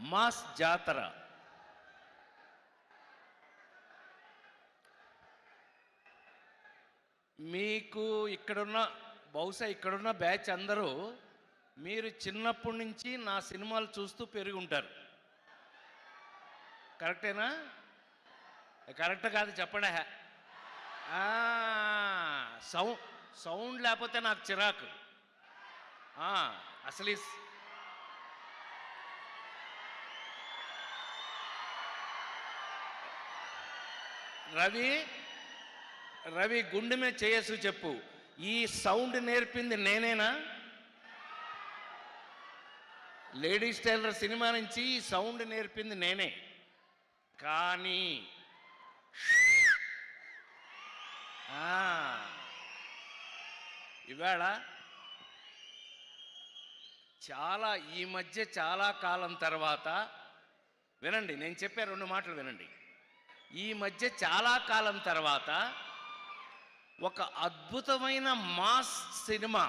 Mass జాతర. మీకు బహుశా ఇక్కడున్న బ్యాచ్ అందరూ మీరు చిన్నప్పటి నుంచి నా సినిమాలు చూస్తూ పెరిగి ఉంటారు. కరెక్టేనా? కరెక్ట్ కాదు చెప్పండి. సౌండ్ లేకపోతే నాకు చిరాకు. అసలు రవి గుండె మీద చేయసు చెప్పు, ఈ సౌండ్ నేర్పింది నేనేనా? లేడీస్ టైలర్ సినిమా నుంచి ఈ సౌండ్ నేర్పింది నేనే. కానీ ఇవాళ ఈ మధ్య చాలా కాలం తర్వాత వినండి, నేను చెప్పే 2 మాటలు వినండి. ఈ మధ్య చాలా కాలం తర్వాత ఒక అద్భుతమైన మాస్ సినిమా,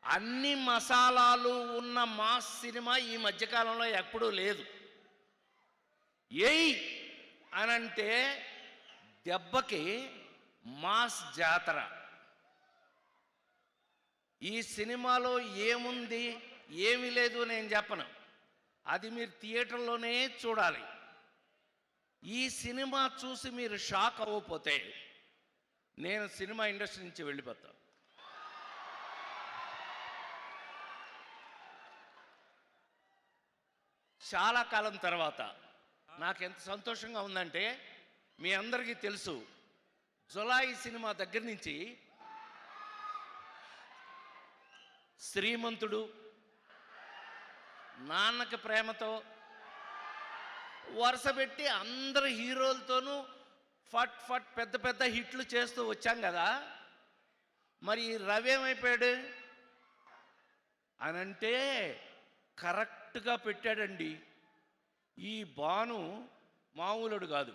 అన్ని మసాలాలు ఉన్న మాస్ సినిమా ఈ మధ్యకాలంలో ఎప్పుడూ లేదు. ఏయ్ అనంటే దెబ్బకి మాస్ జాతర. ఈ సినిమాలో ఏముంది ఏమీ లేదు నేను చెప్పను, అది మీరు థియేటర్లోనే చూడాలి. ఈ సినిమా చూసి మీరు షాక్ అవ్వకపోతే నేను సినిమా ఇండస్ట్రీ నుంచి వెళ్ళిపోతాను. చాలా కాలం తర్వాత నాకు ఎంత సంతోషంగా ఉందంటే, మీ అందరికీ తెలుసు, జులాయి సినిమా దగ్గర నుంచి శ్రీమంతుడు, నాన్నకి ప్రేమతో వరుస పెట్టి అందరు హీరోలతోనూ ఫట్ ఫట్ పెద్ద పెద్ద హిట్లు చేస్తూ వచ్చాం కదా. మరి రవి ఏమైపోయాడు అనంటే కరెక్ట్గా పెట్టాడండి. ఈ భాను మామూలుడు కాదు.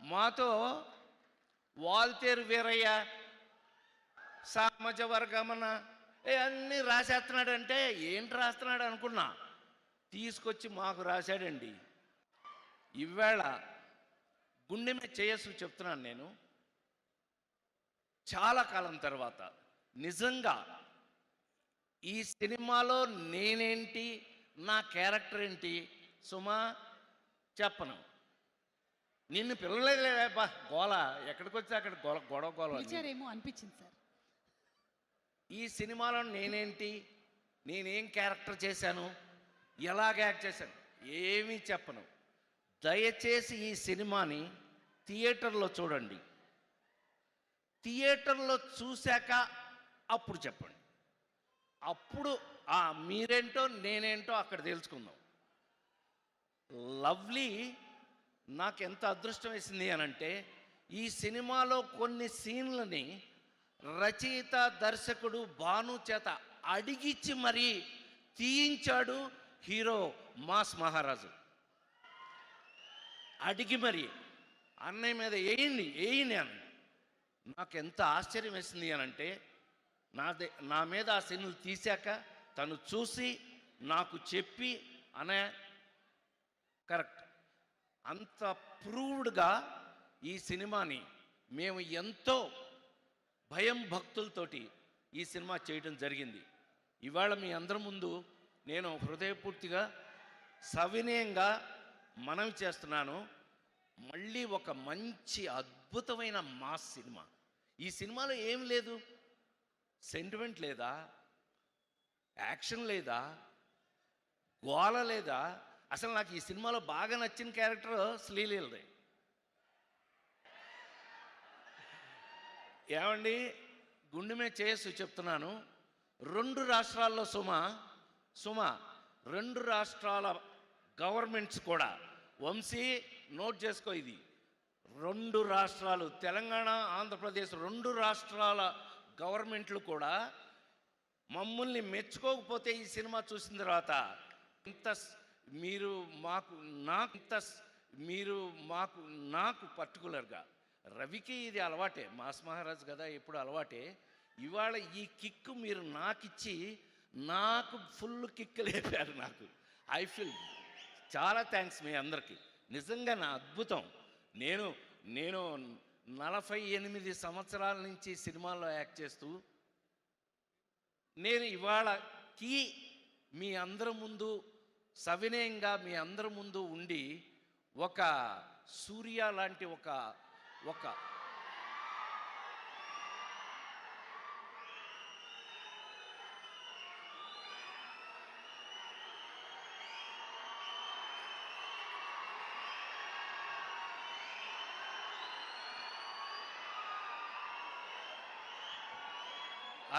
మాతో వాల్తేరు వీరయ్య, సామజ వర్గమన అన్నీ రాసేస్తున్నాడంటే ఏంటి రాస్తున్నాడు అనుకున్నా, తీసుకొచ్చి మాకు రాశాడండి. ఇవాళ గుండె మీద చేయసు చెప్తున్నాను నేను, చాలా కాలం తర్వాత నిజంగా ఈ సినిమాలో నేనేంటి, నా క్యారెక్టర్ ఏంటి సుమా చెప్పను. నిన్ను పిల్లలేదేపా గోల, ఎక్కడికి వచ్చి అక్కడ గొడవ అనిపించింది సార్. ఈ సినిమాలో నేనేంటి, నేనేం క్యారెక్టర్ చేశాను, ఎలాగ యాక్ట్ చేశాను ఏమీ చెప్పను. దయచేసి ఈ సినిమాని థియేటర్లో చూడండి. థియేటర్లో చూశాక అప్పుడు చెప్పండి. అప్పుడు మీరేంటో నేనేంటో అక్కడ తెలుసుకుందాం. లవ్లీ నాకు ఎంత అదృష్టం వేసింది అనంటే, ఈ సినిమాలో కొన్ని సీన్లని రచయిత దర్శకుడు భాను చేత అడిగిచ్చి మరీ తీయించాడు హీరో మాస్ మహారాజు. అడిగి మరి అన్నయ్య మీద వేయండి అని. నాకు ఎంత ఆశ్చర్యం వేసింది అనంటే, నా మీద ఆ సీన్లు తీశాక తను చూసి నాకు చెప్పి అనే కరెక్ట్ అంత ప్రూవ్డ్గా ఈ సినిమాని మేము ఎంతో భయం భక్తులతోటి ఈ సినిమా చేయడం జరిగింది. ఇవాళ మీ అందరి ముందు నేను హృదయపూర్తిగా సవినయంగా మనవి చేస్తున్నాను, మళ్ళీ ఒక మంచి అద్భుతమైన మాస్ సినిమా. ఈ సినిమాలో ఏం లేదు, సెంటిమెంట్ లేదా, యాక్షన్ లేదా, గోల లేదా. అసలు నాకు ఈ సినిమాలో బాగా నచ్చిన క్యారెక్టర్ శ్రీలీలదే. ఏమండి, గుండె మీద చేయసు చెప్తున్నాను. 2 రాష్ట్రాల్లో సుమ 2 రాష్ట్రాల గవర్నమెంట్స్ కూడా, వంశీ నోట్ చేసుకో, ఇది 2 రాష్ట్రాలు, తెలంగాణ ఆంధ్రప్రదేశ్ 2 రాష్ట్రాల గవర్నమెంట్లు కూడా మమ్మల్ని మెచ్చుకోకపోతే ఈ సినిమా చూసిన తర్వాత నాకు పర్టికులర్గా రవికి ఇది అలవాటే, మాస్ మహారాజ్ కదా ఎప్పుడు అలవాటే. ఇవాళ ఈ కిక్ మీరు నాకిచ్చి నాకు ఫుల్ కిక్ లేపారు. నాకు ఐ ఫీల్ చాలా థ్యాంక్స్ మీ అందరికీ. నిజంగా నా అద్భుతం. నేను నేను 48 సంవత్సరాల నుంచి సినిమాల్లో యాక్ట్ చేస్తూ నేను ఇవాళకి మీ అందరి ముందు సవినయంగా మీ అందరి ముందు ఉండి ఒక సూర్య లాంటి ఒక ఒక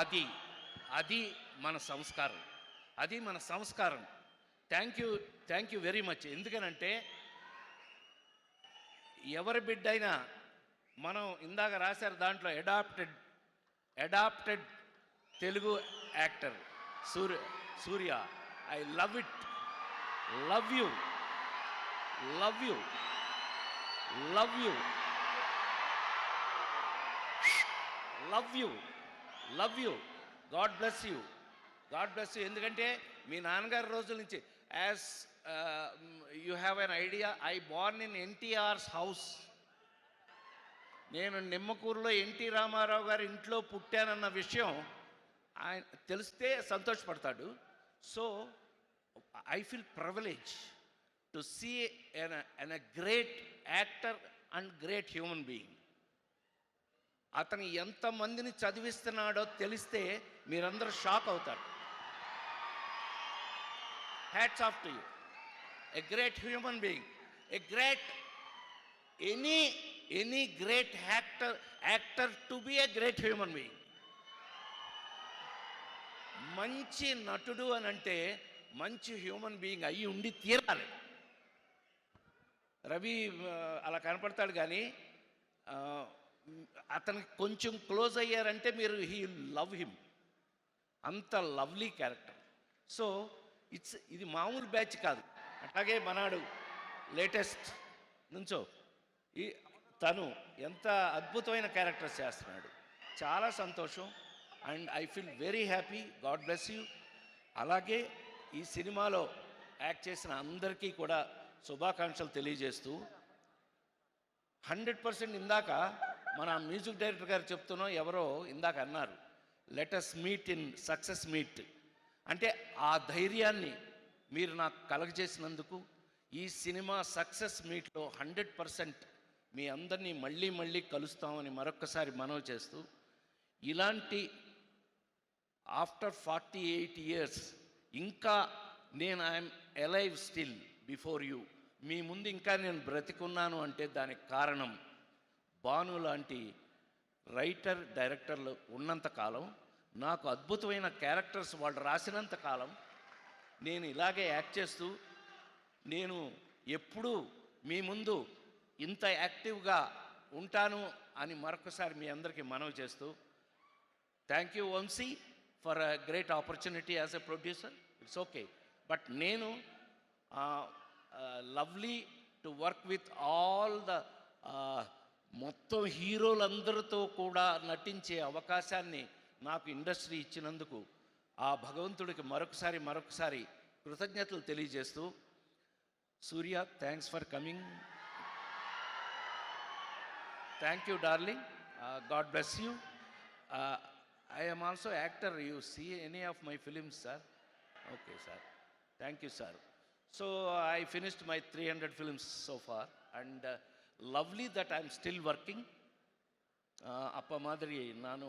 అది అది మన సంస్కారం, అది మన సంస్కారం. Thank you very much. ఎందుకనంటే ఎవరి బిడ్డైనా మనం ఇందాక రాశారు దాంట్లో adapted Telugu actor Surya. I love it. Love you love you love you love you love you. God bless you. ఎందుకంటే మీ నాన్నగారి రోజుల నుంచి as you have an idea, I born in NTR's house. నేను నిమ్మకూరులో ఎన్టీ రామారావు గారి ఇంట్లో పుట్టానన్న విషయం ఆయన తెలిస్తే సంతోషపడతాడు. So I feel privilege to see an a great actor and great human being. అతను ఎంతమందిని చదివిస్తున్నాడో తెలిస్తే మీరందరూ షాక్ అవుతారు. Hats off to you. A great human being, a great any great actor to be a great human being. మంచి నటుడు అని అంటే మంచి హ్యూమన్ బీయింగ్ అయ్యి ఉండి తీరాలి. రవి అలా కనపడతాడు కానీ అతనికి కొంచెం క్లోజ్ అయ్యారంటే మీరు లవ్ హిమ్. అంత లవ్లీ క్యారెక్టర్. సో ఇది మామూలు బ్యాచ్ కాదు. అట్లాగే మనాడు లేటెస్ట్ నుంచో తను ఎంత అద్భుతమైన క్యారెక్టర్స్ చేస్తున్నాడు. చాలా సంతోషం. And I feel very happy. God bless you. అలాగే ఈ సినిమాలో యాక్ట్ చేసిన అందరికీ కూడా శుభాకాంక్షలు తెలియజేస్తూ 100% ఇందాక మన మ్యూజిక్ డైరెక్టర్ గారు చెప్తున్నాం, ఎవరో ఇందాక అన్నారు let us meet in success meet. అంటే ఆ ధైర్యాన్ని మీరు నాకు కలగజేసినందుకు ఈ సినిమా సక్సెస్ మీట్లో 100% మీ అందరినీ మళ్ళీ కలుస్తామని మరొక్కసారి మనవి చేస్తూ, ఇలాంటి ఆఫ్టర్ 48 years ఇంకా నేను I'm alive still before you, మీ ముందు ఇంకా నేను బ్రతికున్నాను అంటే దానికి కారణం భాను లాంటి రైటర్ డైరెక్టర్లు ఉన్నంతకాలం, నాకు అద్భుతమైన క్యారెక్టర్స్ వాళ్ళు రాసినంత కాలం నేను ఇలాగే యాక్ట్ చేస్తూ నేను ఎప్పుడూ మీ ముందు ఇంత యాక్టివ్గా ఉంటాను అని మరొకసారి మీ అందరికీ మనవి చేస్తూ, thank you Vamsi for a great opportunity as a producer. It's okay. But నేను lovely to work with all the మొత్తం హీరోలందరితో కూడా నటించే అవకాశాన్ని నాకు ఇండస్ట్రీ ఇచ్చినందుకు ఆ భగవంతుడికి మరొకసారి కృతజ్ఞతలు తెలియజేస్తూ, Surya thanks for coming. Thank you darling. God bless you. I am also actor. You see any of my films, sir? Okay, sir. Thank you, sir. So I finished my 300 films so far, and lovely that I am still working. ಅಪ್ಪ ಮಾದರಿ ನಾನು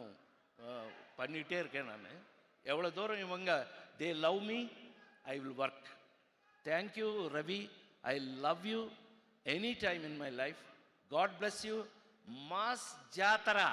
பண்ணிகிட்டே இருக்கேன். நான் எவ்வளோ தூரம் இவங்க they love me, I will work. Thank you, Ravi. I love you any time in my life. God bless you. Mass Jatara.